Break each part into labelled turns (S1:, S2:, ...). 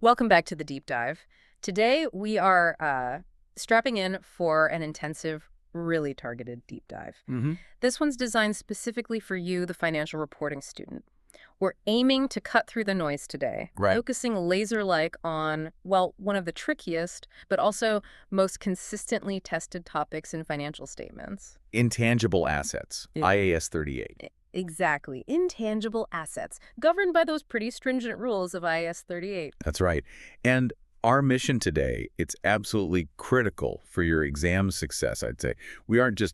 S1: Welcome back to the deep dive. Today we are strapping in for an intensive, really targeted deep dive.
S2: Mm-hmm.
S1: This one's designed specifically for you, the financial reporting student. We're aiming to cut through the noise today,
S2: Right.
S1: focusing laser-like on, well, one of the trickiest, but also most consistently tested topics in financial statements.
S2: Intangible assets,
S1: Yeah.
S2: IAS 38.
S1: Exactly. Intangible assets, governed by those pretty stringent rules of IAS 38.
S2: That's right. And our mission today, it's absolutely critical for your exam success, I'd say. We aren't just,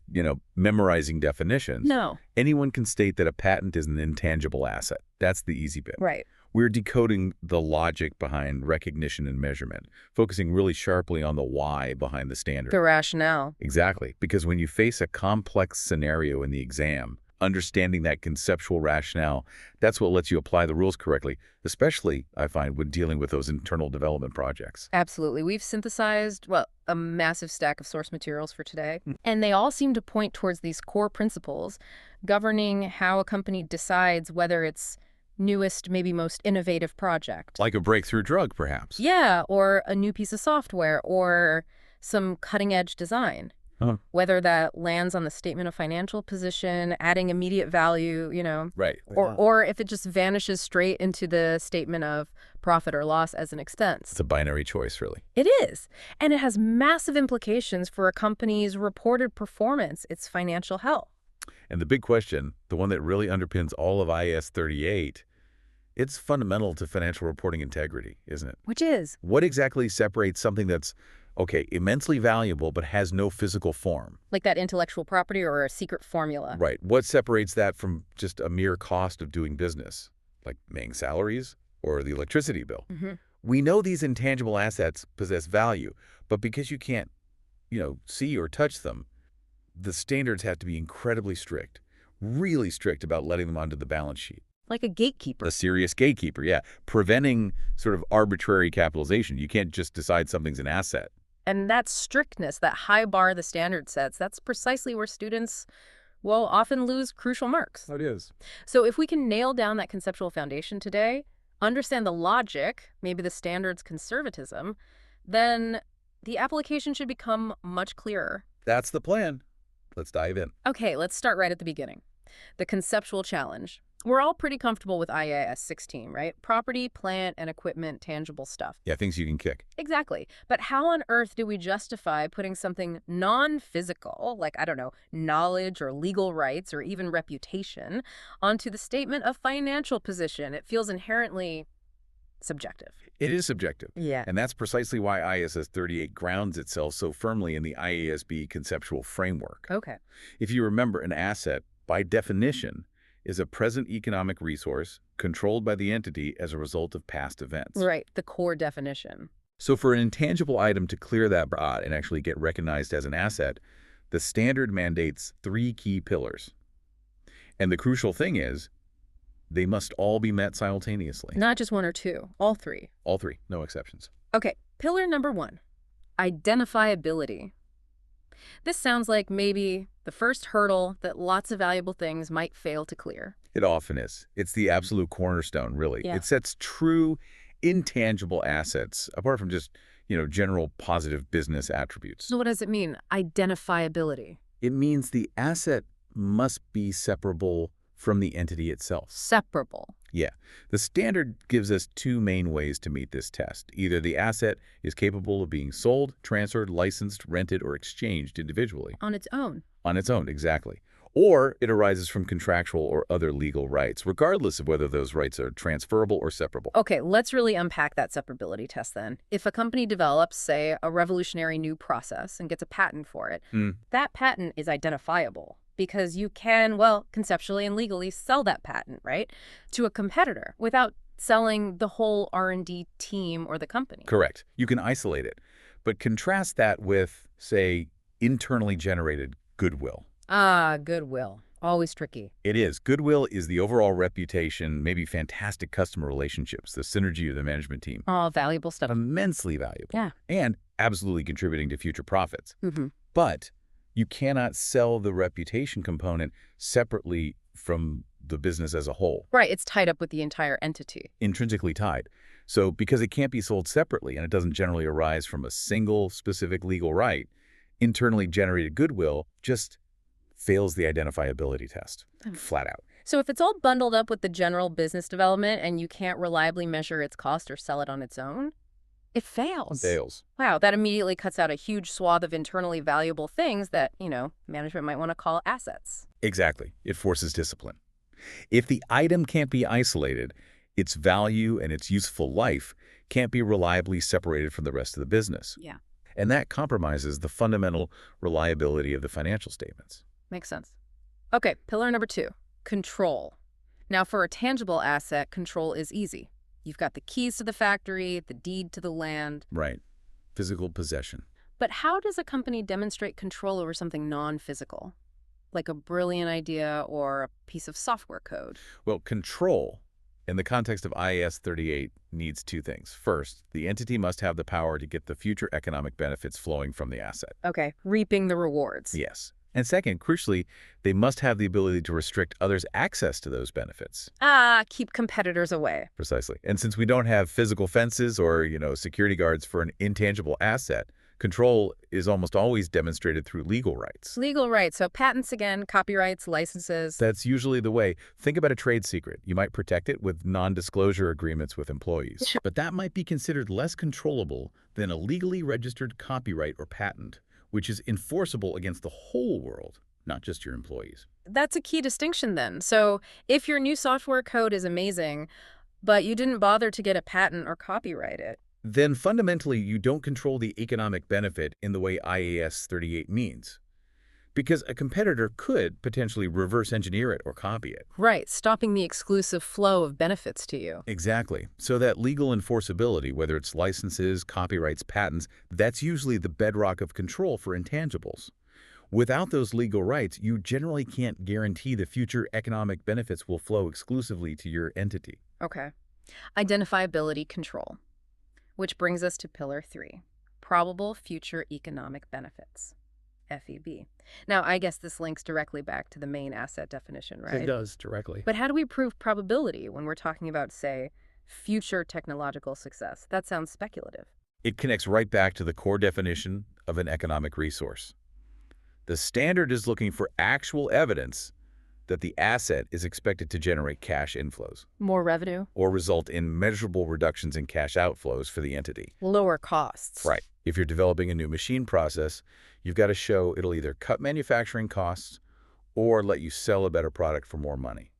S2: memorizing definitions.
S1: No.
S2: Anyone can state that a patent is an intangible asset. That's the easy bit.
S1: Right.
S2: We're decoding the logic behind recognition and measurement, focusing really sharply on the why behind the standard.
S1: The rationale.
S2: Exactly. Because when you face a complex scenario in the exam, understanding that conceptual rationale, that's what lets you apply the rules correctly, especially, I find, when dealing with those internal development projects.
S1: Absolutely. We've synthesized, well, a massive stack of source materials for today, and they all seem to point towards these core principles governing how a company decides whether its newest, maybe most innovative project.
S2: Like a breakthrough drug, perhaps.
S1: Yeah, or a new piece of software, or some cutting-edge design.
S2: Huh.
S1: Whether that lands on the statement of financial position, adding immediate value,
S2: Right.
S1: or if it just vanishes straight into the statement of profit or loss as an expense.
S2: It's a binary choice, really.
S1: It is. And it has massive implications for a company's reported performance, its financial health.
S2: And the big question, the one that really underpins all of IAS 38, it's fundamental to financial reporting integrity, isn't it?
S1: Which is?
S2: What exactly separates something that's, okay, immensely valuable but has no physical form?
S1: Like that intellectual property or a secret formula.
S2: Right. What separates that from just a mere cost of doing business, like paying salaries or the electricity bill?
S1: Mm-hmm.
S2: We know these intangible assets possess value, but because you can't, see or touch them, the standards have to be incredibly strict, really strict about letting them onto the balance sheet.
S1: Like a gatekeeper.
S2: A serious gatekeeper, yeah. Preventing sort of arbitrary capitalization. You can't just decide something's an asset.
S1: And that strictness, that high bar the standard sets, that's precisely where students, well, often lose crucial marks.
S2: It is.
S1: So if we can nail down that conceptual foundation today, understand the logic, maybe the standard's conservatism, then the application should become much clearer.
S2: That's the plan. Let's dive in.
S1: Okay, let's start right at the beginning. The conceptual challenge. We're all pretty comfortable with IAS 16, right? Property, plant, and equipment, tangible stuff.
S2: Yeah, things you can kick.
S1: Exactly. But how on earth do we justify putting something non-physical, like, I don't know, knowledge or legal rights or even reputation, onto the statement of financial position? It feels inherently subjective.
S2: It is subjective.
S1: Yeah.
S2: And that's precisely why IAS 38 grounds itself so firmly in the IASB conceptual framework.
S1: Okay.
S2: If you remember, an asset, by definition, is a present economic resource controlled by the entity as a result of past events.
S1: Right, the core definition.
S2: So for an intangible item to clear that bar and actually get recognized as an asset, the standard mandates 3 key pillars. And the crucial thing is, they must all be met simultaneously.
S1: Not just one or two, all 3.
S2: All 3, no exceptions.
S1: Okay, pillar number 1, identifiability. This sounds like maybe the first hurdle that lots of valuable things might fail to clear.
S2: It often is. It's the absolute cornerstone, really.
S1: Yeah.
S2: It sets true intangible assets, apart from just, general positive business attributes.
S1: So what does it mean, identifiability?
S2: It means the asset must be separable from the entity itself.
S1: Separable.
S2: Yeah. The standard gives us 2 main ways to meet this test. Either the asset is capable of being sold, transferred, licensed, rented, or exchanged individually.
S1: On its own.
S2: On its own, exactly. Or it arises from contractual or other legal rights, regardless of whether those rights are transferable or separable.
S1: Okay, let's really unpack that separability test then. If a company develops, say, a revolutionary new process and gets a patent for it, that patent is identifiable because you can, well, conceptually and legally sell that patent, right, to a competitor without selling the whole R&D team or the company.
S2: Correct. You can isolate it. But contrast that with, say, internally generated goodwill.
S1: Ah, goodwill. Always tricky.
S2: It is. Goodwill is the overall reputation, maybe fantastic customer relationships, the synergy of the management team.
S1: Oh, valuable stuff.
S2: Immensely valuable.
S1: Yeah.
S2: And absolutely contributing to future profits.
S1: Mm-hmm.
S2: But you cannot sell the reputation component separately from the business as a whole.
S1: Right, it's tied up with the entire entity.
S2: Intrinsically tied. So because it can't be sold separately and it doesn't generally arise from a single specific legal right, internally generated goodwill just fails the identifiability test, flat out.
S1: So if it's all bundled up with the general business development and you can't reliably measure its cost or sell it on its own, it fails.
S2: Fails.
S1: Wow, that immediately cuts out a huge swath of internally valuable things that, management might want to call assets.
S2: Exactly. It forces discipline. If the item can't be isolated, its value and its useful life can't be reliably separated from the rest of the business.
S1: Yeah.
S2: And that compromises the fundamental reliability of the financial statements.
S1: Makes sense. Okay, pillar number 2, control. Now, for a tangible asset, control is easy. You've got the keys to the factory, the deed to the land.
S2: Right. Physical possession.
S1: But how does a company demonstrate control over something non-physical, like a brilliant idea or a piece of software code?
S2: Well, control, in the context of IAS 38, needs two things. First, the entity must have the power to get the future economic benefits flowing from the asset.
S1: Okay, reaping the rewards.
S2: Yes. And second, crucially, they must have the ability to restrict others' access to those benefits.
S1: Keep competitors away.
S2: Precisely. And since we don't have physical fences or, security guards for an intangible asset, control is almost always demonstrated through legal rights.
S1: Legal rights, so patents again, copyrights, licenses.
S2: That's usually the way. Think about a trade secret. You might protect it with non-disclosure agreements with employees. But that might be considered less controllable than a legally registered copyright or patent, which is enforceable against the whole world, not just your employees.
S1: That's a key distinction then. So if your new software code is amazing, but you didn't bother to get a patent or copyright it,
S2: then fundamentally you don't control the economic benefit in the way IAS 38 means. Because a competitor could potentially reverse engineer it or copy it.
S1: right, stopping the exclusive flow of benefits to you.
S2: Exactly. So that legal enforceability, whether it's licenses, copyrights, patents, that's usually the bedrock of control for intangibles. Without those legal rights, you generally can't guarantee the future economic benefits will flow exclusively to your entity.
S1: Okay. Identifiability control, which brings us to pillar 3, probable future economic benefits. FEB. Now, I guess this links directly back to the main asset definition, right?
S3: It does, directly.
S1: But how do we prove probability when we're talking about, say, future technological success? That sounds speculative.
S2: It connects right back to the core definition of an economic resource. The standard is looking for actual evidence that the asset is expected to generate cash inflows
S1: More revenue,
S2: or result in measurable reductions in cash outflows for the entity.
S1: lower costs.
S2: Right. If you're developing a new machine process, you've got to show it'll either cut manufacturing costs or let you sell a better product for more money.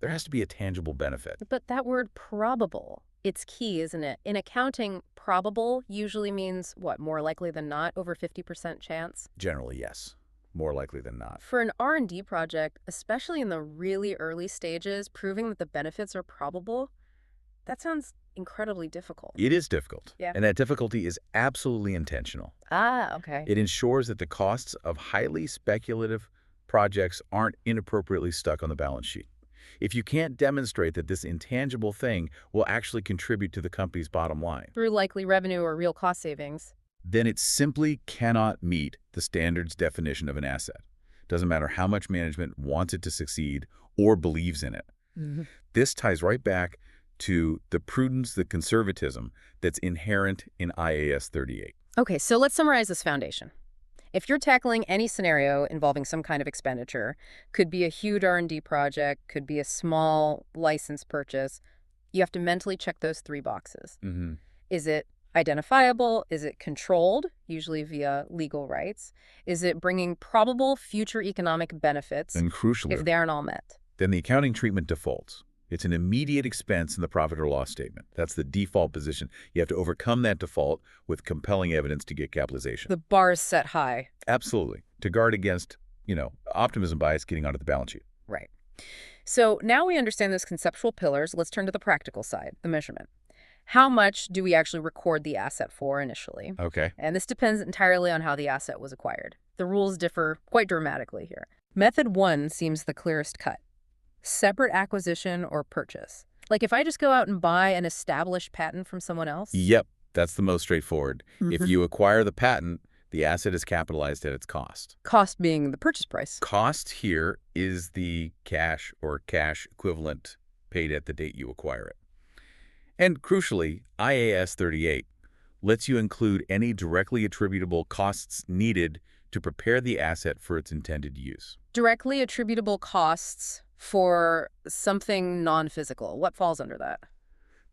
S2: There has to be a tangible benefit.
S1: But that word probable, it's key, isn't it? In accounting, probable usually means, what, more likely than not, over 50% chance?
S2: Generally, yes. More likely than not.
S1: For an R&D project, especially in the really early stages, proving that the benefits are probable, that sounds incredibly difficult.
S2: It is difficult.
S1: Yeah.
S2: And that difficulty is absolutely intentional.
S1: Okay.
S2: It ensures that the costs of highly speculative projects aren't inappropriately stuck on the balance sheet. If you can't demonstrate that this intangible thing will actually contribute to the company's bottom line,
S1: Through likely revenue or real cost savings.
S2: then it simply cannot meet the standard's definition of an asset. Doesn't matter how much management wants it to succeed or believes in it. This ties right back to the prudence, the conservatism that's inherent in IAS 38.
S1: Okay, so let's summarize this foundation. If you're tackling any scenario involving some kind of expenditure, could be a huge R&D project, could be a small license purchase, you have to mentally check those 3 boxes. Is it identifiable? Is it controlled, usually via legal rights? Is it bringing probable future economic benefits
S2: And crucially,
S1: if they aren't all met?
S2: then the accounting treatment defaults. It's an immediate expense in the profit or loss statement. That's the default position. You have to overcome that default with compelling evidence to get capitalization.
S1: The bar is set high.
S2: Absolutely. To guard against, optimism bias getting onto the balance sheet.
S1: Right. So now we understand those conceptual pillars. Let's turn to the practical side, the measurement. How much do we actually record the asset for initially?
S2: Okay.
S1: And this depends entirely on how the asset was acquired. The rules differ quite dramatically here. Method 1 seems the clearest cut. Separate acquisition or purchase. Like if I just go out and buy an established patent from someone else?
S2: Yep. That's the most straightforward. If you acquire the patent, the asset is capitalized at its cost.
S1: Cost being the purchase price.
S2: Cost here is the cash or cash equivalent paid at the date you acquire it. And crucially, IAS 38 lets you include any directly attributable costs needed to prepare the asset for its intended use.
S1: Directly attributable costs for something non-physical. What falls under that?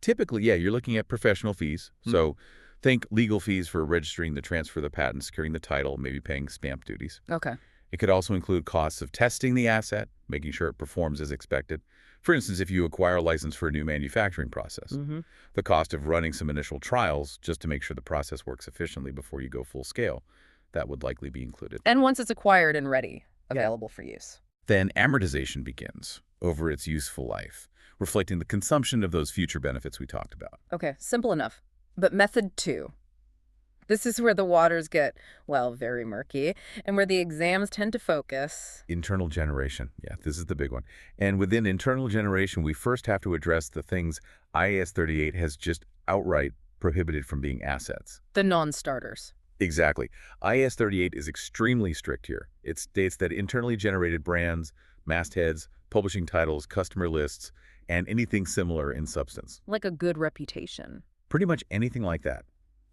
S2: Typically, yeah, you're looking at professional fees. So think legal fees for registering the transfer of the patent, securing the title, maybe paying stamp duties.
S1: Okay.
S2: It could also include costs of testing the asset, making sure it performs as expected. For instance, if you acquire a license for a new manufacturing process, the cost of running some initial trials just to make sure the process works efficiently before you go full scale, that would likely be included.
S1: And once it's acquired and ready, available for use.
S2: Then amortization begins over its useful life, reflecting the consumption of those future benefits we talked about.
S1: Okay, simple enough. But method 2. This is where the waters get, well, very murky, and where the exams tend to focus.
S2: Internal generation. Yeah, this is the big one. And within internal generation, we first have to address the things IAS 38 has just outright prohibited from being assets.
S1: The non-starters.
S2: Exactly. IAS 38 is extremely strict here. It states that internally generated brands, mastheads, publishing titles, customer lists, and anything similar in substance.
S1: Like a good reputation.
S2: Pretty much anything like that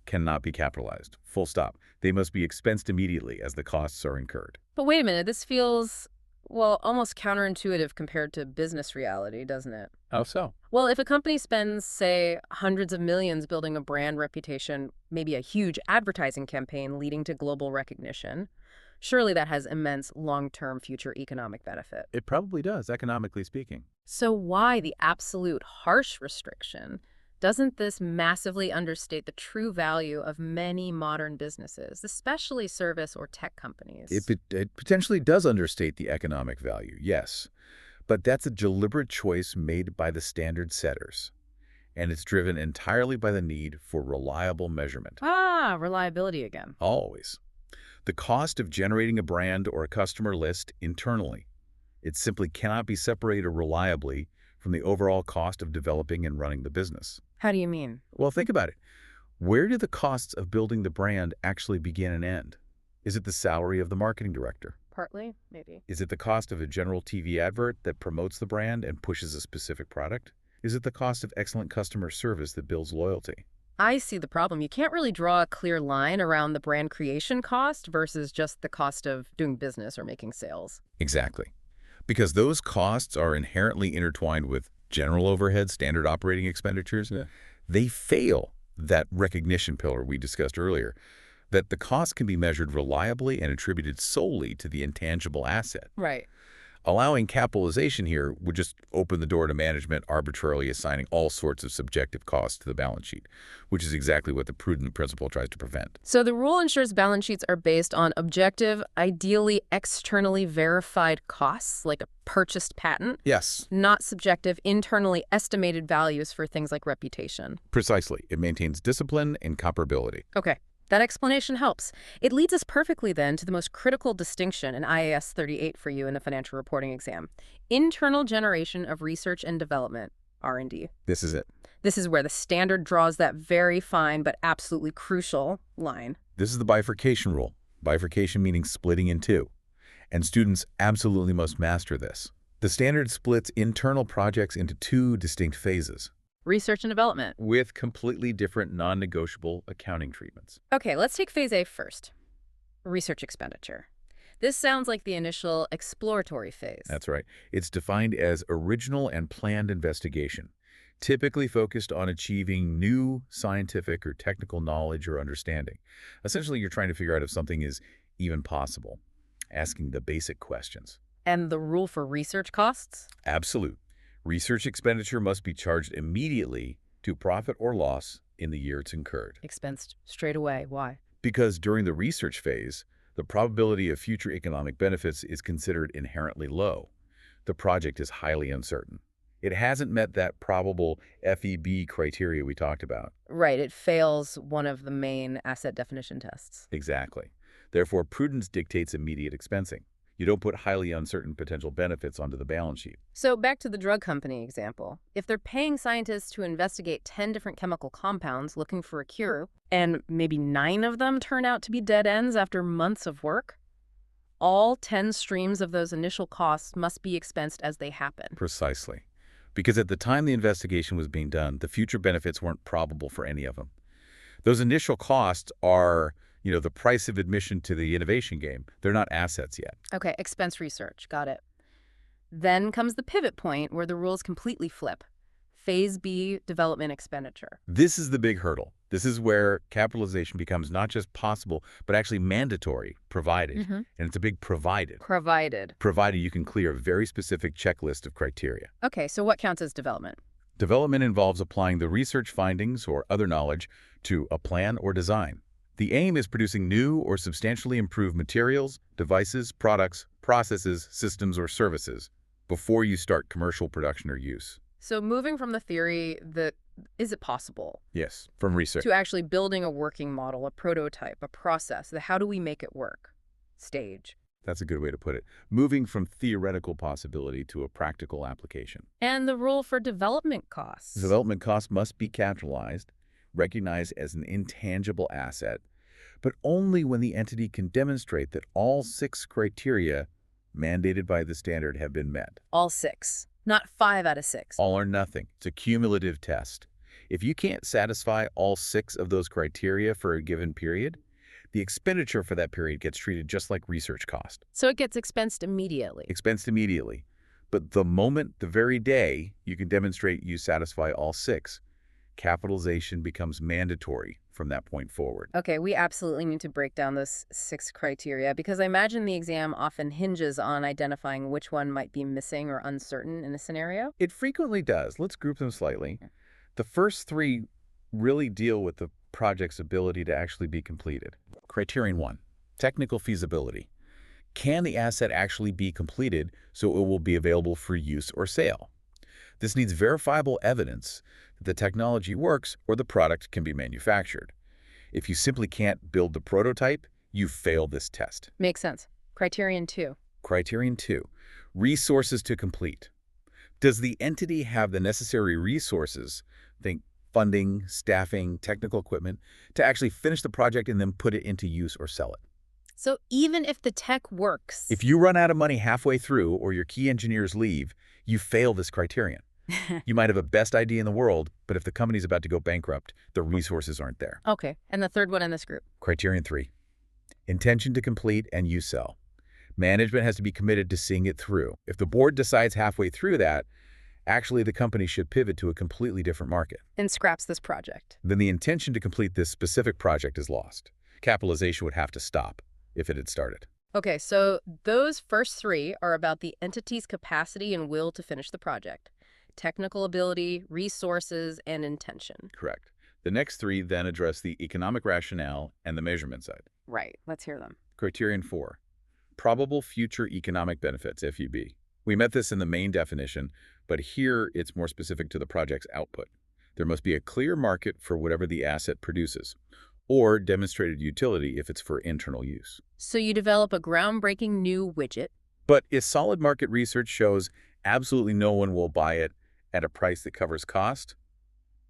S2: cannot be capitalized. Full stop. They must be expensed immediately as the costs are incurred.
S1: But wait a minute, this feels, well, almost counterintuitive compared to business reality, doesn't it?
S2: How so?
S1: Well, if a company spends, say, hundreds of millions building a brand reputation, maybe a huge advertising campaign leading to global recognition, surely that has immense long-term future economic benefit.
S2: It probably does, economically speaking.
S1: So why the absolute harsh restriction? Doesn't this massively understate the true value of many modern businesses, especially service or tech companies?
S2: It potentially does understate the economic value, yes. But that's a deliberate choice made by the standard setters. And it's driven entirely by the need for reliable measurement.
S1: Ah, reliability again.
S2: Always. The cost of generating a brand or a customer list internally. It simply cannot be separated reliably from the overall cost of developing and running the business.
S1: How do you mean?
S2: Well, think about it. Where do the costs of building the brand actually begin and end? Is it the salary of the marketing director?
S1: Partly, maybe.
S2: Is it the cost of a general TV advert that promotes the brand and pushes a specific product? Is it the cost of excellent customer service that builds loyalty?
S1: I see the problem. You can't really draw a clear line around the brand creation cost versus just the cost of doing business or making sales.
S2: Exactly. Because those costs are inherently intertwined with general overhead, standard operating expenditures. They fail that recognition pillar we discussed earlier, that the cost can be measured reliably and attributed solely to the intangible asset.
S1: Right.
S2: Allowing capitalization here would just open the door to management arbitrarily assigning all sorts of subjective costs to the balance sheet, which is exactly what the prudent principle tries to prevent.
S1: So the rule ensures balance sheets are based on objective, ideally externally verified costs, like a purchased patent.
S2: Yes.
S1: Not subjective, internally estimated values for things like reputation.
S2: Precisely. It maintains discipline and comparability.
S1: Okay. That explanation helps. It leads us perfectly then to the most critical distinction in IAS 38 for you in the financial reporting exam. Internal generation of research and development, R&D.
S2: This is it.
S1: This is where the standard draws that very fine but absolutely crucial line.
S2: This is the bifurcation rule. Bifurcation meaning splitting in two. And students absolutely must master this. The standard splits internal projects into two distinct phases.
S1: Research and development.
S2: With completely different non-negotiable accounting treatments.
S1: Okay, let's take phase A first. Research expenditure. This sounds like the initial exploratory phase.
S2: That's right. It's defined as original and planned investigation, typically focused on achieving new scientific or technical knowledge or understanding. Essentially, you're trying to figure out if something is even possible, asking the basic questions.
S1: And the rule for research costs?
S2: Absolute. Research expenditure must be charged immediately to profit or loss in the year it's incurred.
S1: Expensed straight away. Why?
S2: Because during the research phase, the probability of future economic benefits is considered inherently low. The project is highly uncertain. It hasn't met that probable FEB criteria we talked about.
S1: Right. It fails one of the main asset definition tests.
S2: Exactly. Therefore, prudence dictates immediate expensing. You don't put highly uncertain potential benefits onto the balance sheet.
S1: So back to the drug company example. If they're paying scientists to investigate 10 different chemical compounds looking for a cure, and maybe 9 of them turn out to be dead ends after months of work, all 10 streams of those initial costs must be expensed as they happen.
S2: Precisely. because at the time the investigation was being done, the future benefits weren't probable for any of them. Those initial costs are, the price of admission to the innovation game. They're not assets yet.
S1: Okay, expense research. Got it. Then comes the pivot point where the rules completely flip. Phase B, development expenditure.
S2: This is the big hurdle. This is where capitalization becomes not just possible, but actually mandatory, provided. And it's a big provided.
S1: Provided.
S2: Provided you can clear a very specific checklist of criteria.
S1: Okay, so what counts as development?
S2: Development involves applying the research findings or other knowledge to a plan or design. The aim is producing new or substantially improved materials, devices, products, processes, systems, or services before you start commercial production or use.
S1: So moving from the theory that is it possible?
S2: Yes, from research.
S1: To actually building a working model, a prototype, a process, how do we make it work? Stage.
S2: That's a good way to put it. Moving from theoretical possibility to a practical application.
S1: And the rule for development costs.
S2: Development costs must be capitalized, recognized as an intangible asset, but only when the entity can demonstrate that all 6 criteria mandated by the standard have been met.
S1: All 6, not 5 out of 6.
S2: All or nothing. It's a cumulative test. If you can't satisfy all 6 of those criteria for a given period, the expenditure for that period gets treated just like research cost.
S1: So it gets expensed immediately.
S2: Expensed immediately. But the very day you can demonstrate you satisfy all 6, capitalization becomes mandatory from that point forward.
S1: Okay, we absolutely need to break down those 6 criteria because I imagine the exam often hinges on identifying which one might be missing or uncertain in a scenario.
S2: It frequently does. Let's group them slightly. The first 3 really deal with the project's ability to actually be completed. Criterion 1, technical feasibility. Can the asset actually be completed so it will be available for use or sale? This needs verifiable evidence that the technology works or the product can be manufactured. If you simply can't build the prototype, you fail this test.
S1: Makes sense. Criterion 2.
S2: Criterion 2, resources to complete. Does the entity have the necessary resources, think funding, staffing, technical equipment, to actually finish the project and then put it into use or sell it?
S1: So even if the tech works...
S2: If you run out of money halfway through or your key engineers leave, you fail this criterion. You might have the best idea in the world, but if the company's about to go bankrupt, the resources aren't there.
S1: Okay, and the third one in this group?
S2: Criterion 3, intention to complete and you sell. Management has to be committed to seeing it through. If the board decides halfway through that, actually the company should pivot to a completely different market.
S1: And scraps this project.
S2: Then the intention to complete this specific project is lost. Capitalization would have to stop if it had started.
S1: Okay, so those first 3 are about the entity's capacity and will to finish the project. Technical ability, resources, and intention.
S2: Correct. The next 3 then address the economic rationale and the measurement side.
S1: Right, let's hear them.
S2: Criterion 4, probable future economic benefits, FUB. We met this in the main definition, but here it's more specific to the project's output. There must be a clear market for whatever the asset produces, or demonstrated utility if it's for internal use.
S1: So you develop a groundbreaking new widget.
S2: But if solid market research shows absolutely no one will buy it at a price that covers cost,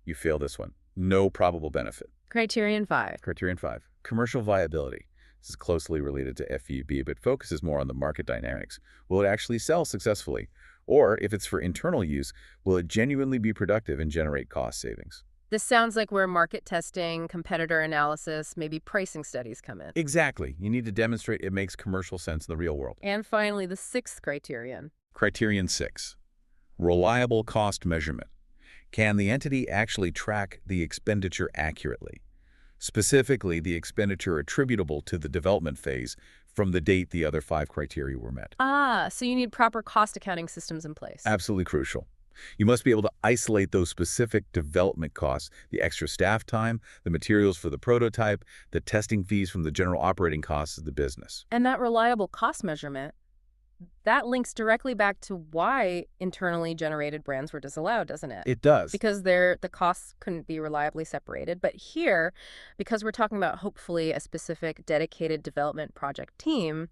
S2: you fail this one. No probable benefit.
S1: Criterion 5.
S2: Criterion 5, commercial viability. This is closely related to FUB, but focuses more on the market dynamics. Will it actually sell successfully? Or if it's for internal use, will it genuinely be productive and generate cost savings?
S1: This sounds like where market testing, competitor analysis, maybe pricing studies come in.
S2: Exactly. You need to demonstrate it makes commercial sense in the real world.
S1: And finally, the 6th criterion.
S2: Criterion 6, reliable cost measurement. Can the entity actually track the expenditure accurately? Specifically, the expenditure attributable to the development phase from the date the other 5 criteria were met.
S1: So you need proper cost accounting systems in place.
S2: Absolutely crucial. You must be able to isolate those specific development costs, the extra staff time, the materials for the prototype, the testing fees from the general operating costs of the business.
S1: And that reliable cost measurement, that links directly back to why internally generated brands were disallowed, doesn't it?
S2: It does.
S1: Because the costs couldn't be reliably separated. But here, because we're talking about hopefully a specific dedicated development project team,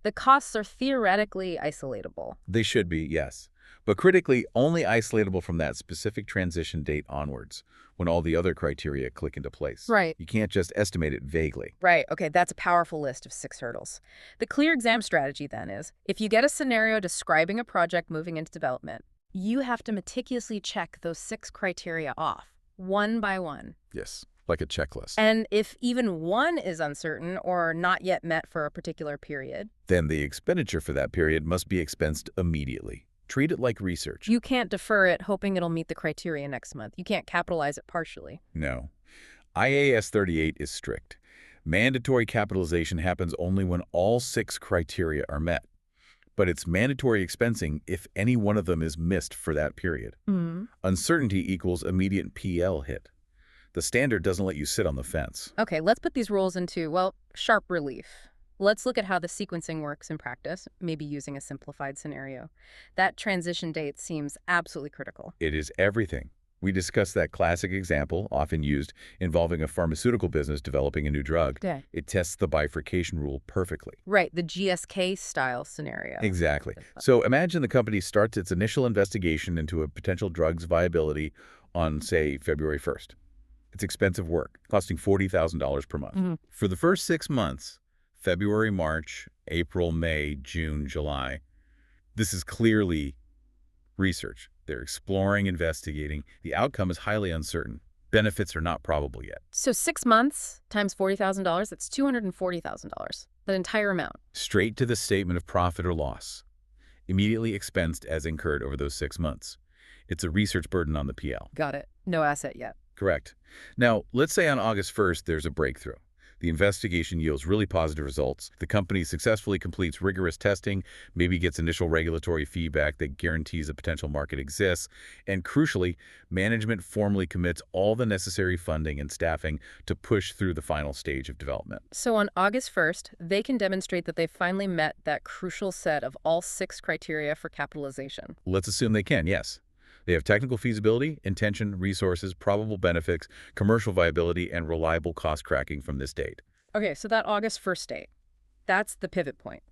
S1: the costs are theoretically isolatable.
S2: They should be, yes. But critically, only isolatable from that specific transition date onwards, when all the other criteria click into place.
S1: Right.
S2: You can't just estimate it vaguely.
S1: Right. Okay, that's a powerful list of 6 hurdles. The clear exam strategy then is, if you get a scenario describing a project moving into development, You have to meticulously check those 6 criteria off, one by one.
S2: Yes, like a checklist.
S1: And if even one is uncertain or not yet met for a particular period,
S2: Then the expenditure for that period must be expensed immediately. Treat it like research.
S1: you can't defer it hoping it'll meet the criteria next month. You can't capitalize it partially.
S2: No. IAS 38 is strict. Mandatory capitalization happens only when all 6 criteria are met. But it's mandatory expensing if any one of them is missed for that period. Uncertainty equals immediate PL hit. The standard doesn't let you sit on the fence.
S1: Okay, let's put these rules into, well, sharp relief. Let's look at how the sequencing works in practice, maybe using a simplified scenario. That transition date seems absolutely critical.
S2: It is everything. We discussed that classic example, often used, involving a pharmaceutical business developing a new drug.
S1: Yeah.
S2: It tests the bifurcation rule perfectly.
S1: Right, the GSK-style scenario.
S2: Exactly. So imagine the company starts its initial investigation into a potential drug's viability on, say, February 1st. It's expensive work, costing $40,000 per month. For the first 6 months, February, March, April, May, June, July, this is clearly research. They're exploring, investigating. The outcome is highly uncertain. Benefits are not probable yet.
S1: So 6 months times $40,000, that's $240,000, that entire amount.
S2: Straight to the statement of profit or loss. Immediately expensed as incurred over those 6 months. It's a research burden on the PL.
S1: Got it. No asset yet.
S2: Correct. Now, let's say on August 1st, there's a breakthrough. The investigation yields really positive results. The company successfully completes rigorous testing, maybe gets initial regulatory feedback that guarantees a potential market exists, and crucially, management formally commits all the necessary funding and staffing to push through the final stage of development.
S1: So on August 1st, they can demonstrate that they finally met that crucial set of all 6 criteria for capitalization.
S2: Let's assume they can, yes. They have technical feasibility, intention, resources, probable benefits, commercial viability, and reliable cost tracking from this date.
S1: Okay, so that August 1st date, that's the pivot point.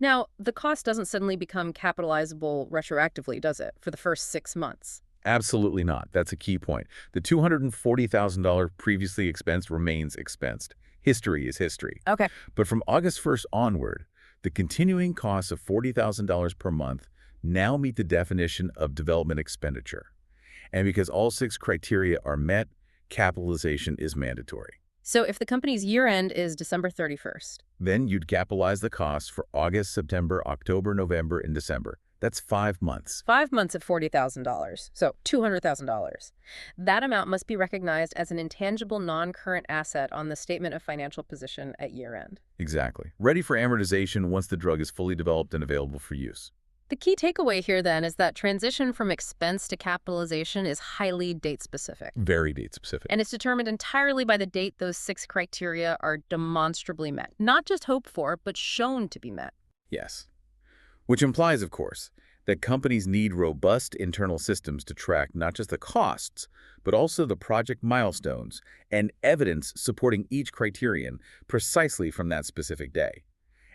S1: Now, the cost doesn't suddenly become capitalizable retroactively, does it, for the first 6 months?
S2: Absolutely not. That's a key point. The $240,000 previously expensed remains expensed. History is history.
S1: Okay.
S2: But from August 1st onward, the continuing costs of $40,000 per month now meet the definition of development expenditure. And because all 6 criteria are met, capitalization is mandatory.
S1: So if the company's year-end is December 31st.
S2: Then you'd capitalize the costs for August, September, October, November, and December. That's 5 months.
S1: 5 months at $40,000, so $200,000. That amount must be recognized as an intangible non-current asset on the statement of financial position at year-end.
S2: Exactly. Ready for amortization once the drug is fully developed and available for use.
S1: The key takeaway here, then, is that transition from expense to capitalization is highly date-specific.
S2: Very date-specific.
S1: And it's determined entirely by the date those 6 criteria are demonstrably met. Not just hoped for, but shown to be met.
S2: Yes. Which implies, of course, that companies need robust internal systems to track not just the costs, but also the project milestones and evidence supporting each criterion precisely from that specific day,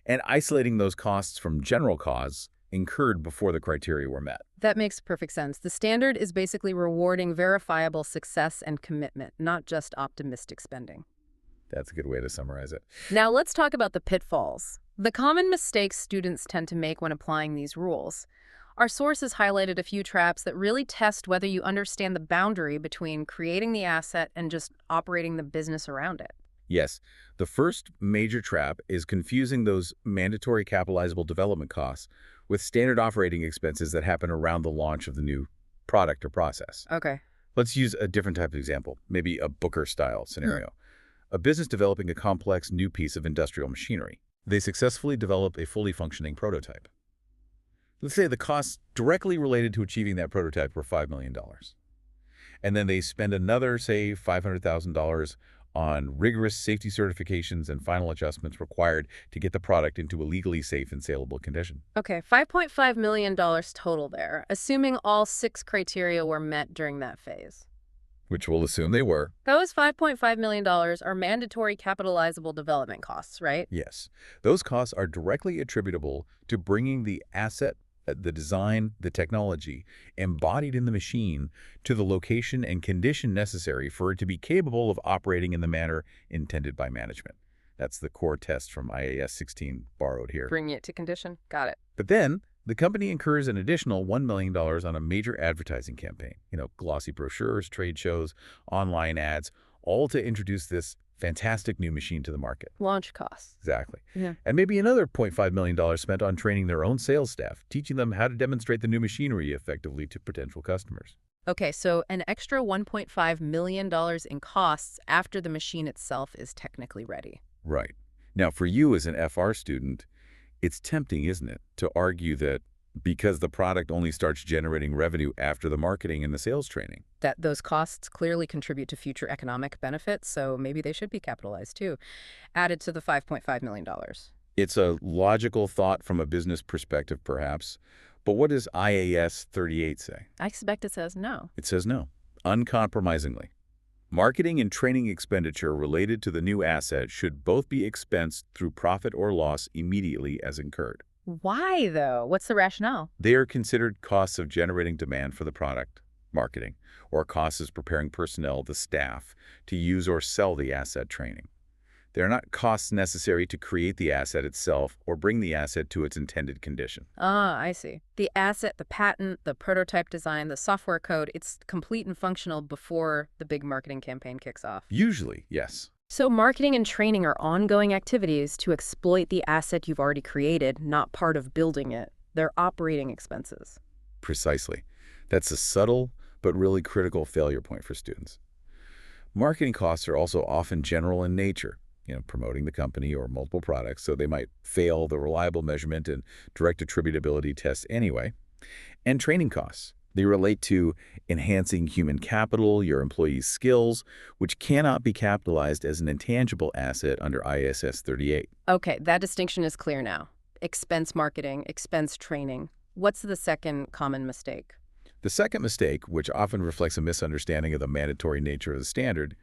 S2: and isolating those costs from general costs incurred before the criteria were met.
S1: That makes perfect sense. The standard is basically rewarding verifiable success and commitment, not just optimistic spending.
S2: That's a good way to summarize it.
S1: Now let's talk about the pitfalls. The common mistakes students tend to make when applying these rules. Our sources highlighted a few traps that really test whether you understand the boundary between creating the asset and just operating the business around it.
S2: Yes, the first major trap is confusing those mandatory capitalizable development costs with standard operating expenses that happen around the launch of the new product or process.
S1: Okay.
S2: Let's use a different type of example, maybe a Booker-style scenario. A business developing a complex new piece of industrial machinery. They successfully develop a fully functioning prototype. Let's say the costs directly related to achieving that prototype were $5 million. And then they spend another, say, $500,000 on rigorous safety certifications and final adjustments required to get the product into a legally safe and saleable condition.
S1: Okay, $5.5 million total there, assuming all 6 criteria were met during that phase.
S2: Which we'll assume they were.
S1: Those $5.5 million are mandatory capitalizable development costs, right?
S2: Yes. Those costs are directly attributable to bringing the asset, the design, the technology embodied in the machine to the location and condition necessary for it to be capable of operating in the manner intended by management. That's the core test from IAS 16 borrowed here.
S1: Bringing it to condition. Got it.
S2: But then The company incurs an additional $1 million on a major advertising campaign, glossy brochures, trade shows, online ads, all to introduce this fantastic new machine to the market.
S1: Launch costs.
S2: Exactly.
S1: Yeah.
S2: And maybe another $0.5 million spent on training their own sales staff, teaching them how to demonstrate the new machinery effectively to potential customers.
S1: Okay, so an extra $1.5 million in costs after the machine itself is technically ready.
S2: Right. Now, for you as an FR student, it's tempting, isn't it, to argue that because the product only starts generating revenue after the marketing and the sales training.
S1: That those costs clearly contribute to future economic benefits, so maybe they should be capitalized too, added to the $5.5 million.
S2: It's a logical thought from a business perspective, perhaps. But what does IAS 38 say?
S1: I expect it says no.
S2: It says no, uncompromisingly. Marketing and training expenditure related to the new asset should both be expensed through profit or loss immediately as incurred.
S1: Why, though? What's the rationale?
S2: They are considered costs of generating demand for the product, marketing, or costs of preparing personnel, the staff, to use or sell the asset training. They are not costs necessary to create the asset itself or bring the asset to its intended condition.
S1: Ah, I see. The asset, the patent, the prototype design, the software code, it's complete and functional before the big marketing campaign kicks off.
S2: Usually, yes.
S1: So marketing and training are ongoing activities to exploit the asset you've already created, not part of building it. They're operating expenses.
S2: Precisely. That's a subtle but really critical failure point for students. Marketing costs are also often general in nature, promoting the company or multiple products, so they might fail the reliable measurement and direct attributability tests anyway. And training costs. They relate to enhancing human capital, your employees' skills, which cannot be capitalized as an intangible asset under IAS 38.
S1: Okay, that distinction is clear now. Expense marketing, expense training. What's the second common mistake?
S2: The second mistake, which often reflects a misunderstanding of the mandatory nature of the standard,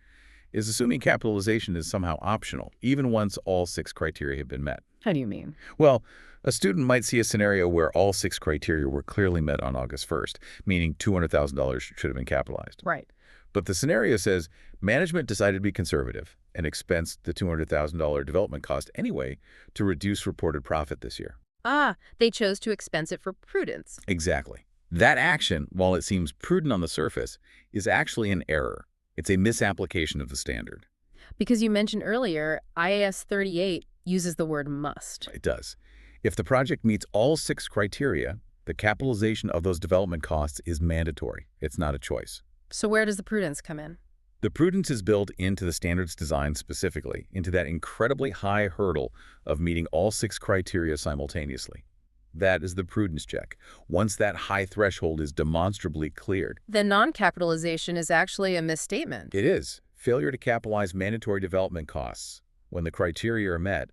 S2: is assuming capitalization is somehow optional, even once all 6 criteria have been met.
S1: How do you mean?
S2: Well, a student might see a scenario where all 6 criteria were clearly met on August 1st, meaning $200,000 should have been capitalized.
S1: Right.
S2: But the scenario says management decided to be conservative and expensed the $200,000 development cost anyway to reduce reported profit this year.
S1: Ah, they chose to expense it for prudence.
S2: Exactly. That action, while it seems prudent on the surface, is actually an error. It's a misapplication of the standard.
S1: Because you mentioned earlier, IAS 38 uses the word must.
S2: It does. If the project meets all 6 criteria, the capitalization of those development costs is mandatory. It's not a choice.
S1: So where does the prudence come in?
S2: The prudence is built into the standard's design specifically, into that incredibly high hurdle of meeting all 6 criteria simultaneously. That is the prudence check. Once that high threshold is demonstrably cleared.
S1: The non-capitalization is actually a misstatement.
S2: It is. Failure to capitalize mandatory development costs, when the criteria are met,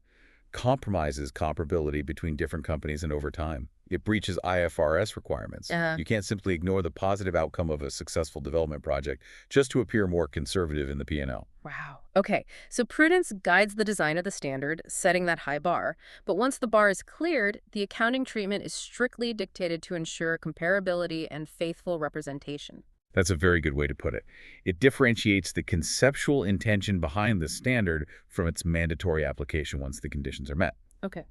S2: compromises comparability between different companies and over time. It breaches IFRS requirements. You can't simply ignore the positive outcome of a successful development project just to appear more conservative in the P&L.
S1: Wow. Okay, so prudence guides the design of the standard, setting that high bar. But once the bar is cleared, the accounting treatment is strictly dictated to ensure comparability and faithful representation.
S2: That's a very good way to put it. It differentiates the conceptual intention behind the standard from its mandatory application once the conditions are met.
S1: Okay.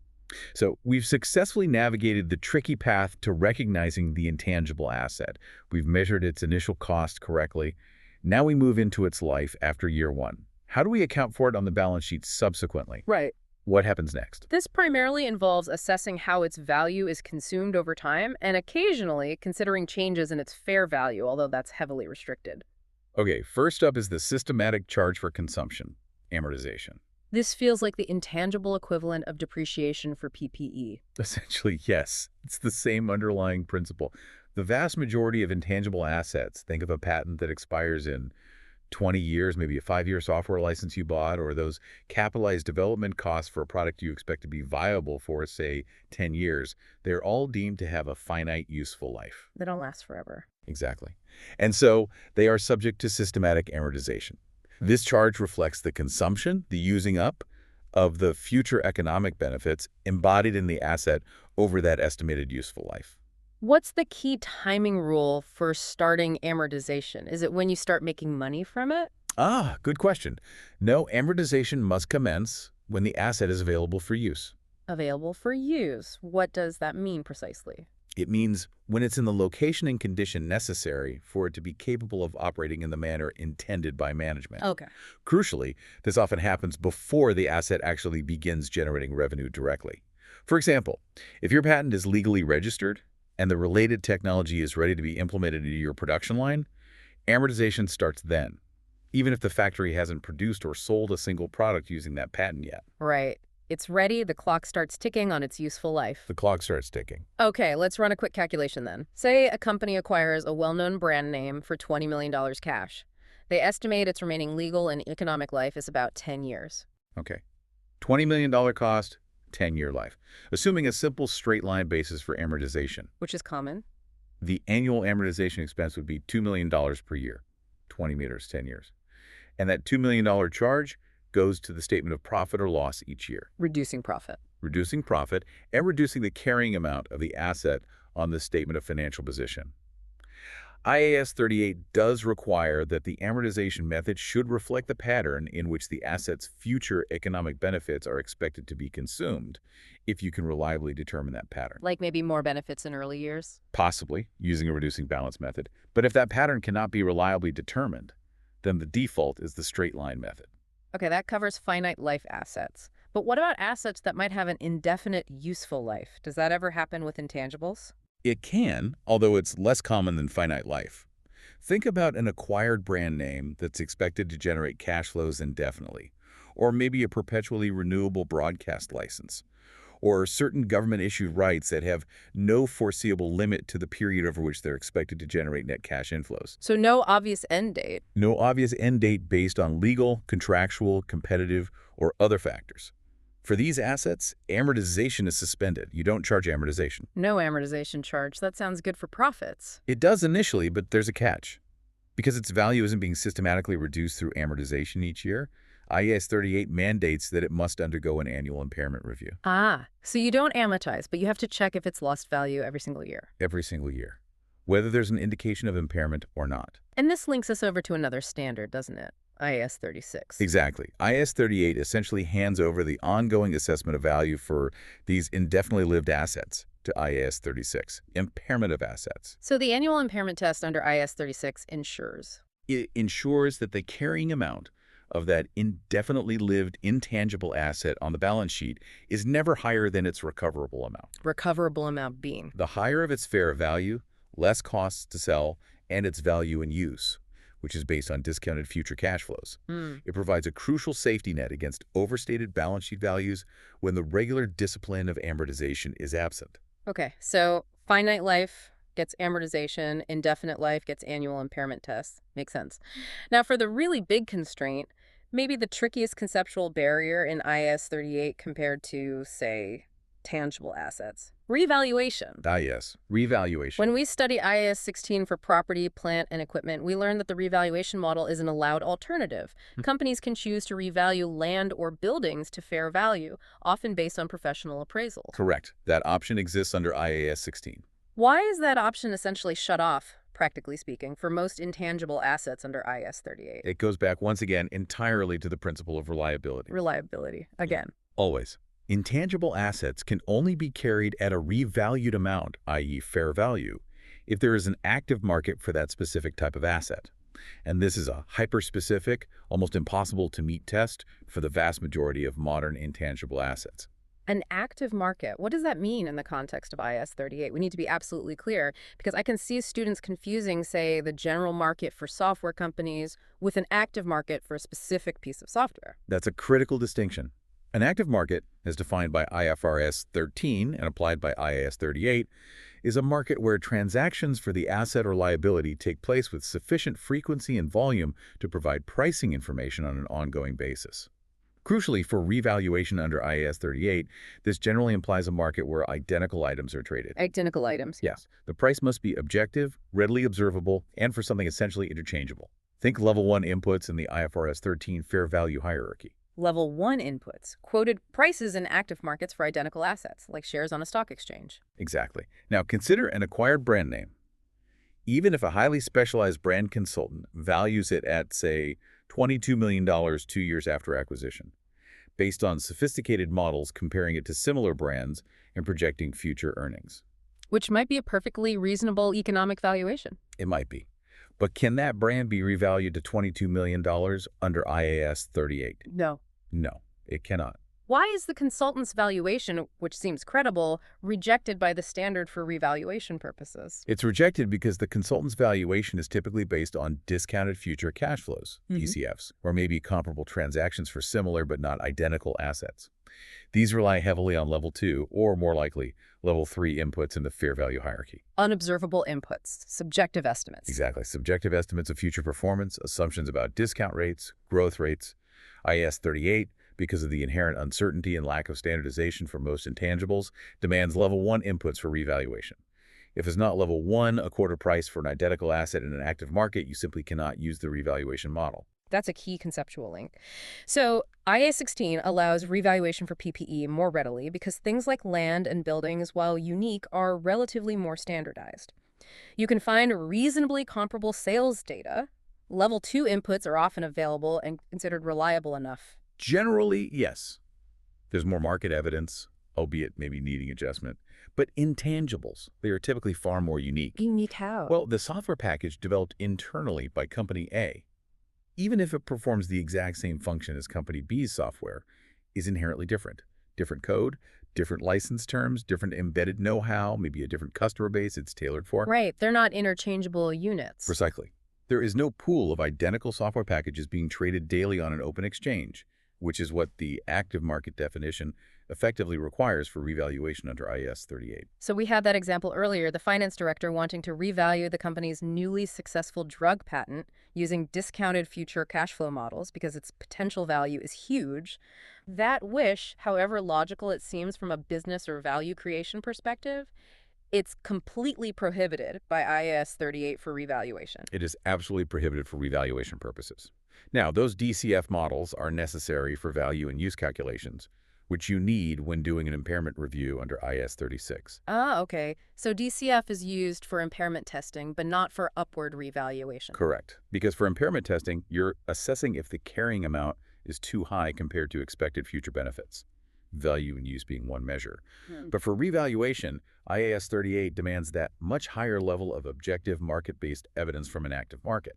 S2: So we've successfully navigated the tricky path to recognizing the intangible asset. We've measured its initial cost correctly. Now we move into its life after year 1. How do we account for it on the balance sheet subsequently?
S1: Right.
S2: What happens next?
S1: This primarily involves assessing how its value is consumed over time and occasionally considering changes in its fair value, although that's heavily restricted.
S2: Okay, first up is the systematic charge for consumption, amortization.
S1: This feels like the intangible equivalent of depreciation for PPE.
S2: Essentially, yes. It's the same underlying principle. The vast majority of intangible assets, think of a patent that expires in 20 years, maybe a 5-year software license you bought, or those capitalized development costs for a product you expect to be viable for, say, 10 years, they're all deemed to have a finite useful life.
S1: They don't last forever.
S2: Exactly. And so they are subject to systematic amortization. This charge reflects the consumption, the using up, of the future economic benefits embodied in the asset over that estimated useful life.
S1: What's the key timing rule for starting amortization? Is it when you start making money from it?
S2: Good question. No, amortization must commence when the asset is available for use.
S1: Available for use. What does that mean precisely?
S2: It means when it's in the location and condition necessary for it to be capable of operating in the manner intended by management.
S1: Okay.
S2: Crucially, this often happens before the asset actually begins generating revenue directly. For example, if your patent is legally registered and the related technology is ready to be implemented into your production line, amortization starts then, even if the factory hasn't produced or sold a single product using that patent yet.
S1: Right. It's ready, the clock starts ticking on its useful life.
S2: The clock starts ticking.
S1: Okay, let's run a quick calculation then. Say a company acquires a well-known brand name for $20 million cash. They estimate its remaining legal and economic life is about 10 years.
S2: Okay. $20 million cost, 10-year life. Assuming a simple straight-line basis for amortization.
S1: Which is common.
S2: The annual amortization expense would be $2 million per year, 20 meters, 10 years. And that $2 million charge goes to the statement of profit or loss each year.
S1: Reducing profit.
S2: Reducing profit and reducing the carrying amount of the asset on the statement of financial position. IAS 38 does require that the amortization method should reflect the pattern in which the asset's future economic benefits are expected to be consumed, if you can reliably determine that pattern.
S1: Like maybe more benefits in early years?
S2: Possibly, using a reducing balance method. But if that pattern cannot be reliably determined, then the default is the straight line method.
S1: Okay, that covers finite life assets. But what about assets that might have an indefinite useful life? Does that ever happen with intangibles?
S2: It can, although it's less common than finite life. Think about an acquired brand name that's expected to generate cash flows indefinitely, or maybe a perpetually renewable broadcast license, or certain government-issued rights that have no foreseeable limit to the period over which they're expected to generate net cash inflows.
S1: So no obvious end date.
S2: No obvious end date based on legal, contractual, competitive, or other factors. For these assets, amortization is suspended. You don't charge amortization.
S1: No amortization charge. That sounds good for profits.
S2: It does initially, but there's a catch. Because its value isn't being systematically reduced through amortization each year, IAS 38 mandates that it must undergo an annual impairment review.
S1: Ah, so you don't amortize, but you have to check if it's lost value every single year.
S2: Every single year, whether there's an indication of impairment or not.
S1: And this links us over to another standard, doesn't it? IAS 36.
S2: Exactly. IAS 38 essentially hands over the ongoing assessment of value for these indefinitely lived assets to IAS 36, impairment of assets.
S1: So the annual impairment test under IAS 36 ensures?
S2: It ensures that the carrying amount of that indefinitely lived intangible asset on the balance sheet is never higher than its recoverable amount.
S1: Recoverable amount being?
S2: The higher of its fair value, less costs to sell, and its value in use, which is based on discounted future cash flows. It provides a crucial safety net against overstated balance sheet values when the regular discipline of amortization is absent.
S1: Okay, so finite life gets amortization, indefinite life gets annual impairment tests. Makes sense. Now, for the really big constraint, maybe the trickiest conceptual barrier in IAS 38 compared to, say, tangible assets. Revaluation.
S2: Ah, yes. Revaluation.
S1: When we study IAS 16 for property, plant, and equipment, we learn that the revaluation model is an allowed alternative. Companies can choose to revalue land or buildings to fair value, often based on professional appraisal.
S2: Correct. That option exists under IAS 16.
S1: Why is that option essentially shut off, practically speaking, for most intangible assets under IAS 38?
S2: It goes back once again entirely to the principle of reliability.
S1: Reliability, again.
S2: Always. Intangible assets can only be carried at a revalued amount, i.e. fair value, if there is an active market for that specific type of asset. And this is a hyper-specific, almost impossible to meet test for the vast majority of modern intangible assets.
S1: An active market. What does that mean in the context of IAS 38? We need to be absolutely clear, because I can see students confusing, say, the general market for software companies with an active market for a specific piece of software.
S2: That's a critical distinction. An active market, as defined by IFRS 13 and applied by IAS 38, is a market where transactions for the asset or liability take place with sufficient frequency and volume to provide pricing information on an ongoing basis. Crucially, for revaluation under IAS 38, this generally implies a market where identical items are traded.
S1: Identical items.
S2: Yes. The price must be objective, readily observable, and for something essentially interchangeable. Think level 1 inputs in the IFRS 13 fair value hierarchy.
S1: Level 1 inputs, quoted prices in active markets for identical assets, like shares on a stock exchange.
S2: Exactly. Now consider an acquired brand name. Even if a highly specialized brand consultant values it at, say, $22 million 2 years after acquisition, based on sophisticated models comparing it to similar brands and projecting future earnings.
S1: Which might be a perfectly reasonable economic valuation.
S2: It might be. But can that brand be revalued to $22 million under IAS 38?
S1: No.
S2: No, it cannot.
S1: Why is the consultant's valuation, which seems credible, rejected by the standard for revaluation purposes?
S2: It's rejected because the consultant's valuation is typically based on discounted future cash flows, DCFs, or maybe comparable transactions for similar but not identical assets. These rely heavily on level 2, or more likely, level 3 inputs in the fair value hierarchy.
S1: Unobservable inputs, subjective estimates.
S2: Exactly. Subjective estimates of future performance, assumptions about discount rates, growth rates. IAS 38, because of the inherent uncertainty and lack of standardization for most intangibles, demands level 1 inputs for revaluation. If it's not level 1, a quarter price for an identical asset in an active market, you simply cannot use the revaluation model.
S1: That's a key conceptual link. So IAS 16 allows revaluation for PPE more readily because things like land and buildings, while unique, are relatively more standardized. You can find reasonably comparable sales data. Level 2 inputs are often available and considered reliable enough.
S2: Generally, yes. There's more market evidence, albeit maybe needing adjustment. But intangibles, they are typically far more unique.
S1: Unique how?
S2: Well, the software package developed internally by Company A, even if it performs the exact same function as Company B's software, is inherently different. Different code, different license terms, different embedded know-how, maybe a different customer base it's tailored for.
S1: Right, they're not interchangeable units.
S2: Precisely. There is no pool of identical software packages being traded daily on an open exchange, which is what the active market definition effectively requires for revaluation under IAS 38.
S1: So we had that example earlier, the finance director wanting to revalue the company's newly successful drug patent using discounted future cash flow models because its potential value is huge. That wish, however logical it seems from a business or value creation perspective, it's completely prohibited by IAS 38 for revaluation.
S2: It is absolutely prohibited for revaluation purposes. Now, those DCF models are necessary for value and use calculations, which you need when doing an impairment review under IAS 36.
S1: Ah, okay. So DCF is used for impairment testing, but not for upward revaluation.
S2: Correct. Because for impairment testing, you're assessing if the carrying amount is too high compared to expected future benefits, value and use being one measure. But for revaluation, IAS 38 demands that much higher level of objective market-based evidence from an active market.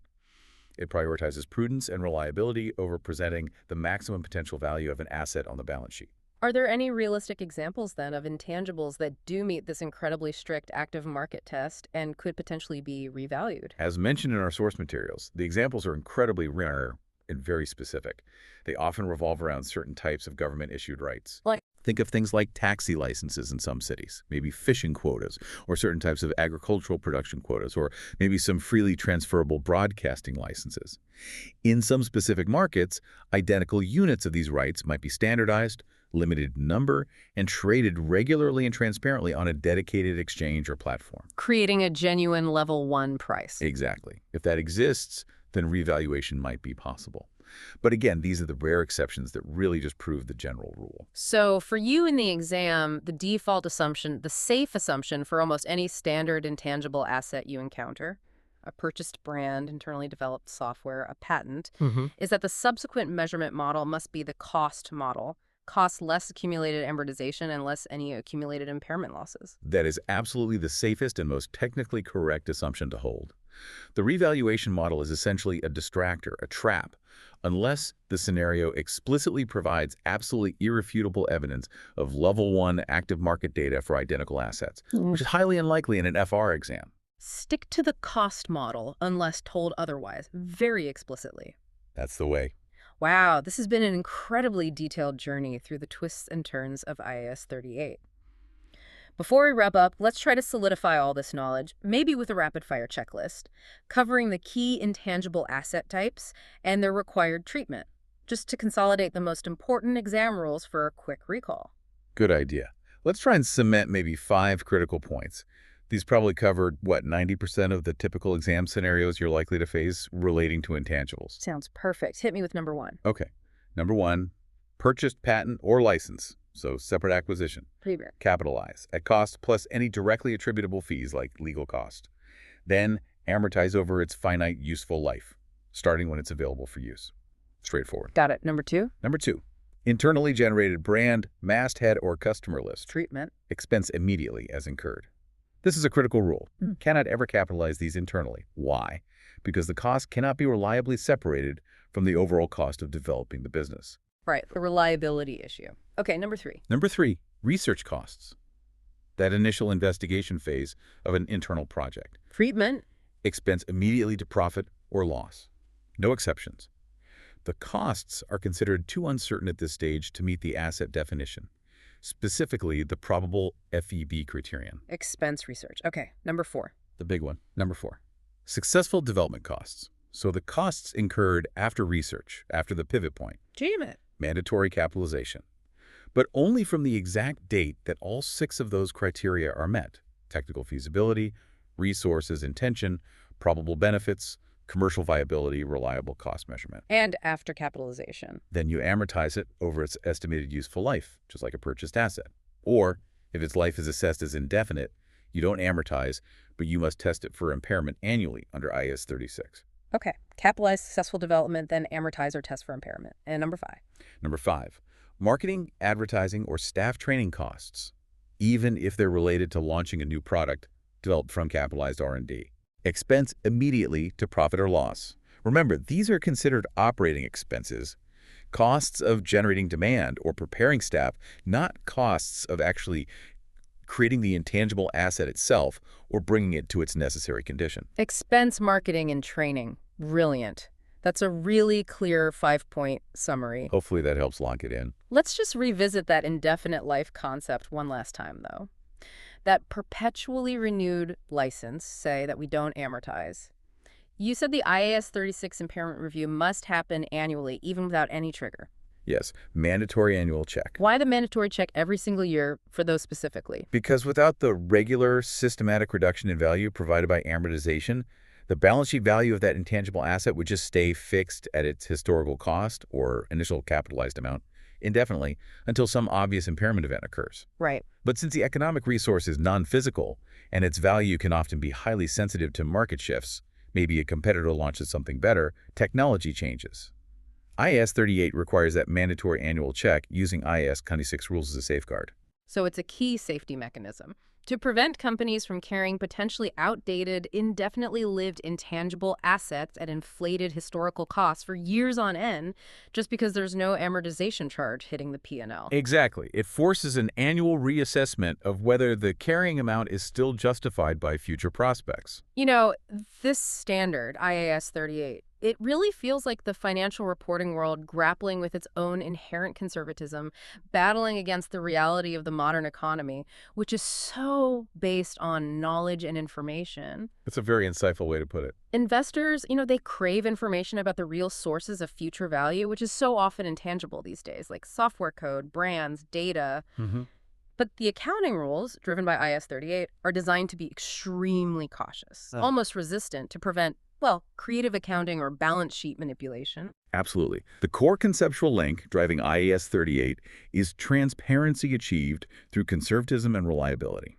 S2: It prioritizes prudence and reliability over presenting the maximum potential value of an asset on the balance sheet.
S1: Are there any realistic examples, then, of intangibles that do meet this incredibly strict active market test and could potentially be revalued?
S2: As mentioned in our source materials, the examples are incredibly rare and very specific. They often revolve around certain types of government-issued rights. Think of things like taxi licenses in some cities, maybe fishing quotas, or certain types of agricultural production quotas, or maybe some freely transferable broadcasting licenses. In some specific markets, identical units of these rights might be standardized, limited in number, and traded regularly and transparently on a dedicated exchange or platform.
S1: Creating a genuine level 1 price.
S2: Exactly. If that exists, then revaluation might be possible. But again, these are the rare exceptions that really just prove the general rule.
S1: So for you in the exam, the default assumption, the safe assumption for almost any standard intangible asset you encounter, a purchased brand, internally developed software, a patent, is that the subsequent measurement model must be the cost model, cost less accumulated amortization and less any accumulated impairment losses.
S2: That is absolutely the safest and most technically correct assumption to hold. The revaluation model is essentially a distractor, a trap, unless the scenario explicitly provides absolutely irrefutable evidence of level 1 active market data for identical assets, which is highly unlikely in an FR exam.
S1: Stick to the cost model unless told otherwise, very explicitly.
S2: That's the way.
S1: Wow, this has been an incredibly detailed journey through the twists and turns of IAS 38. Before we wrap up, let's try to solidify all this knowledge, maybe with a rapid-fire checklist, covering the key intangible asset types and their required treatment, just to consolidate the most important exam rules for a quick recall.
S2: Good idea. Let's try and cement maybe 5 critical points. These probably covered, 90% of the typical exam scenarios you're likely to face relating to intangibles.
S1: Sounds perfect. Hit me with number 1.
S2: Okay. Number 1, purchased patent or license, so separate acquisition.
S1: Pre-bear.
S2: Capitalize at cost plus any directly attributable fees like legal cost. Then amortize over its finite useful life, starting when it's available for use. Straightforward.
S1: Got it. Number 2?
S2: Number 2, Internally generated brand, masthead, or customer list.
S1: Treatment.
S2: Expense immediately as incurred. This is a critical rule. Cannot ever capitalize these internally. Why? Because the cost cannot be reliably separated from the overall cost of developing the business.
S1: Right, the reliability issue. Okay, number 3.
S2: Number 3, research costs. That initial investigation phase of an internal project.
S1: Treatment.
S2: Expense immediately to profit or loss. No exceptions. The costs are considered too uncertain at this stage to meet the asset definition, specifically the probable FEB criterion.
S1: Expense research. Okay, number 4.
S2: The big one. Number 4. Successful development costs. So the costs incurred after research, after the pivot point.
S1: Achievement.
S2: Mandatory capitalization. But only from the exact date that all 6 of those criteria are met. Technical feasibility, resources intention, probable benefits, commercial viability, reliable cost measurement.
S1: And after capitalization.
S2: Then you amortize it over its estimated useful life, just like a purchased asset. Or, if its life is assessed as indefinite, you don't amortize, but you must test it for impairment annually under IAS 36.
S1: Okay, capitalize successful development, then amortize or test for impairment. And number 5.
S2: Number 5, marketing, advertising, or staff training costs, even if they're related to launching a new product developed from capitalized R&D. Expense immediately to profit or loss. Remember, these are considered operating expenses, costs of generating demand or preparing staff, not costs of actually creating the intangible asset itself or bringing it to its necessary condition.
S1: Expense marketing and training. Brilliant. That's a really clear 5-point summary.
S2: Hopefully that helps lock it in.
S1: Let's just revisit that indefinite life concept one last time, though. That perpetually renewed license, say, that we don't amortize. You said the IAS 36 impairment review must happen annually, even without any trigger.
S2: Yes, mandatory annual check.
S1: Why the mandatory check every single year for those specifically?
S2: Because without the regular systematic reduction in value provided by amortization, the balance sheet value of that intangible asset would just stay fixed at its historical cost or initial capitalized amount indefinitely until some obvious impairment event occurs.
S1: Right.
S2: But since the economic resource is non-physical and its value can often be highly sensitive to market shifts, maybe a competitor launches something better, technology changes. IAS 38 requires that mandatory annual check using IAS 26 rules as a safeguard.
S1: So it's a key safety mechanism to prevent companies from carrying potentially outdated, indefinitely lived intangible assets at inflated historical costs for years on end just because there's no amortization charge hitting the P&L.
S2: Exactly. It forces an annual reassessment of whether the carrying amount is still justified by future prospects.
S1: You know, this standard, IAS 38, it really feels like the financial reporting world grappling with its own inherent conservatism, battling against the reality of the modern economy, which is so based on knowledge and information.
S2: That's a very insightful way to put it.
S1: Investors, they crave information about the real sources of future value, which is so often intangible these days, like software code, brands, data. But the accounting rules, driven by IAS 38, are designed to be extremely cautious, almost resistant to prevent creative accounting or balance sheet manipulation.
S2: Absolutely. The core conceptual link driving IAS 38 is transparency achieved through conservatism and reliability.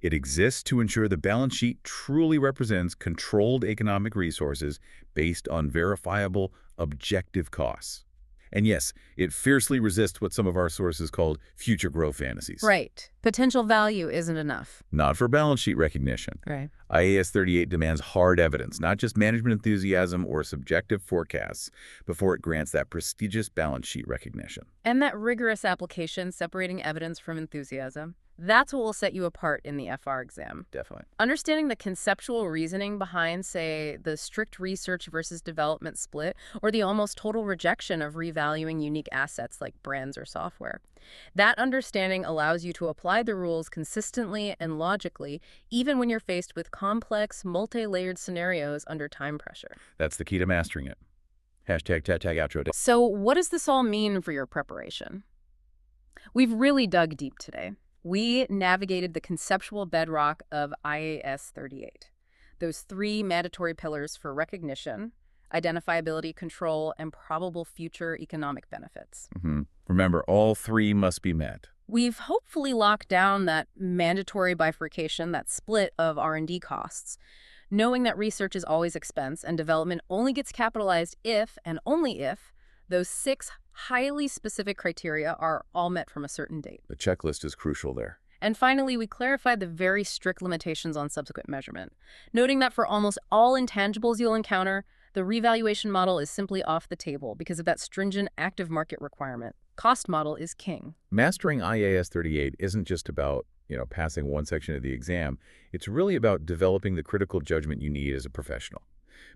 S2: It exists to ensure the balance sheet truly represents controlled economic resources based on verifiable, objective costs. And yes, it fiercely resists what some of our sources called future growth fantasies.
S1: Right. Potential value isn't enough.
S2: Not for balance sheet recognition.
S1: Right.
S2: IAS 38 demands hard evidence, not just management enthusiasm or subjective forecasts, before it grants that prestigious balance sheet recognition.
S1: And that rigorous application separating evidence from enthusiasm, that's what will set you apart in the FR exam.
S2: Definitely.
S1: Understanding the conceptual reasoning behind, say, the strict research versus development split, or the almost total rejection of revaluing unique assets like brands or software. That understanding allows you to apply the rules consistently and logically, even when you're faced with complex, multi-layered scenarios under time pressure.
S2: That's the key to mastering it. Hashtag outro.
S1: So what does this all mean for your preparation? We've really dug deep today. We navigated the conceptual bedrock of IAS 38, those 3 mandatory pillars for recognition, identifiability, control, and probable future economic benefits.
S2: Remember, all 3 must be met.
S1: We've hopefully locked down that mandatory bifurcation, that split of R&D costs, knowing that research is always expense and development only gets capitalized if and only if those 6 highly specific criteria are all met from a certain date.
S2: The checklist is crucial there.
S1: And finally, we clarified the very strict limitations on subsequent measurement, noting that for almost all intangibles you'll encounter, the revaluation model is simply off the table because of that stringent active market requirement. Cost model is king.
S2: Mastering IAS 38 isn't just about, passing one section of the exam. It's really about developing the critical judgment you need as a professional.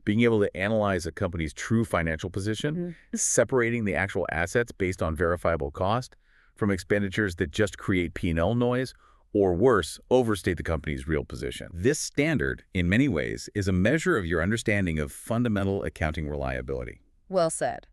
S2: Being able to analyze a company's true financial position, separating the actual assets based on verifiable cost from expenditures that just create P&L noise, or worse, overstate the company's real position. This standard, in many ways, is a measure of your understanding of fundamental accounting reliability.
S1: Well said.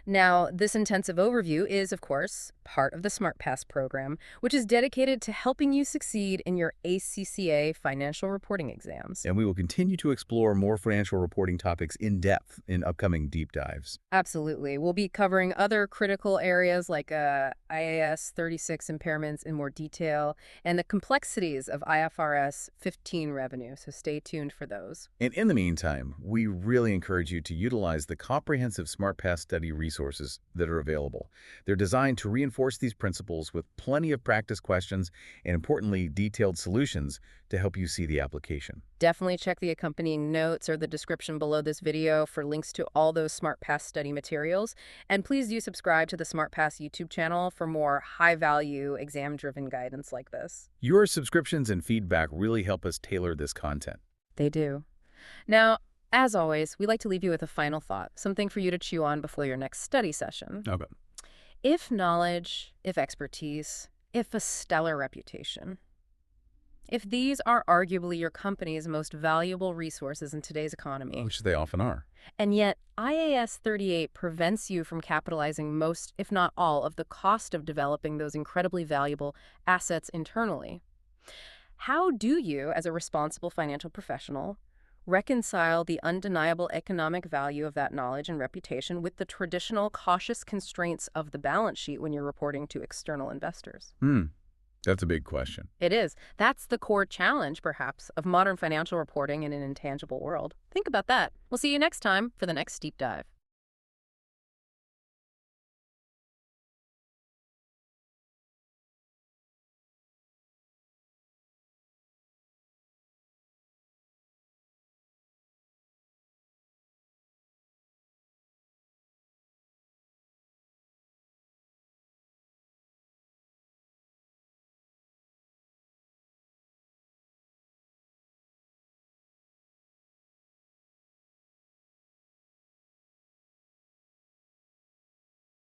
S1: Now, this intensive overview is, of course, part of the SmartPass program, which is dedicated to helping you succeed in your ACCA financial reporting exams.
S2: And we will continue to explore more financial reporting topics in depth in upcoming deep dives.
S1: Absolutely. We'll be covering other critical areas like IAS 36 impairments in more detail and the complexities of IFRS 15 revenue, so stay tuned for those.
S2: And in the meantime, we really encourage you to utilize the comprehensive SmartPass study resources that are available. They're designed to reinforce these principles with plenty of practice questions and, importantly, detailed solutions to help you see the application.
S1: Definitely check the accompanying notes or the description below this video for links to all those SmartPass study materials. And please do subscribe to the SmartPass YouTube channel for more high-value, exam-driven guidance like this.
S2: Your subscriptions and feedback really help us tailor this content.
S1: They do. Now, as always, we like to leave you with a final thought, something for you to chew on before your next study session.
S2: Okay.
S1: If knowledge, if expertise, if a stellar reputation, if these are arguably your company's most valuable resources in today's economy,
S2: Which they often are.
S1: and yet IAS 38 prevents you from capitalizing most, if not all, of the cost of developing those incredibly valuable assets internally, how do you, as a responsible financial professional, reconcile the undeniable economic value of that knowledge and reputation with the traditional cautious constraints of the balance sheet when you're reporting to external investors?
S2: That's a big question.
S1: It is. That's the core challenge, perhaps, of modern financial reporting in an intangible world. Think about that. We'll see you next time for the next deep dive.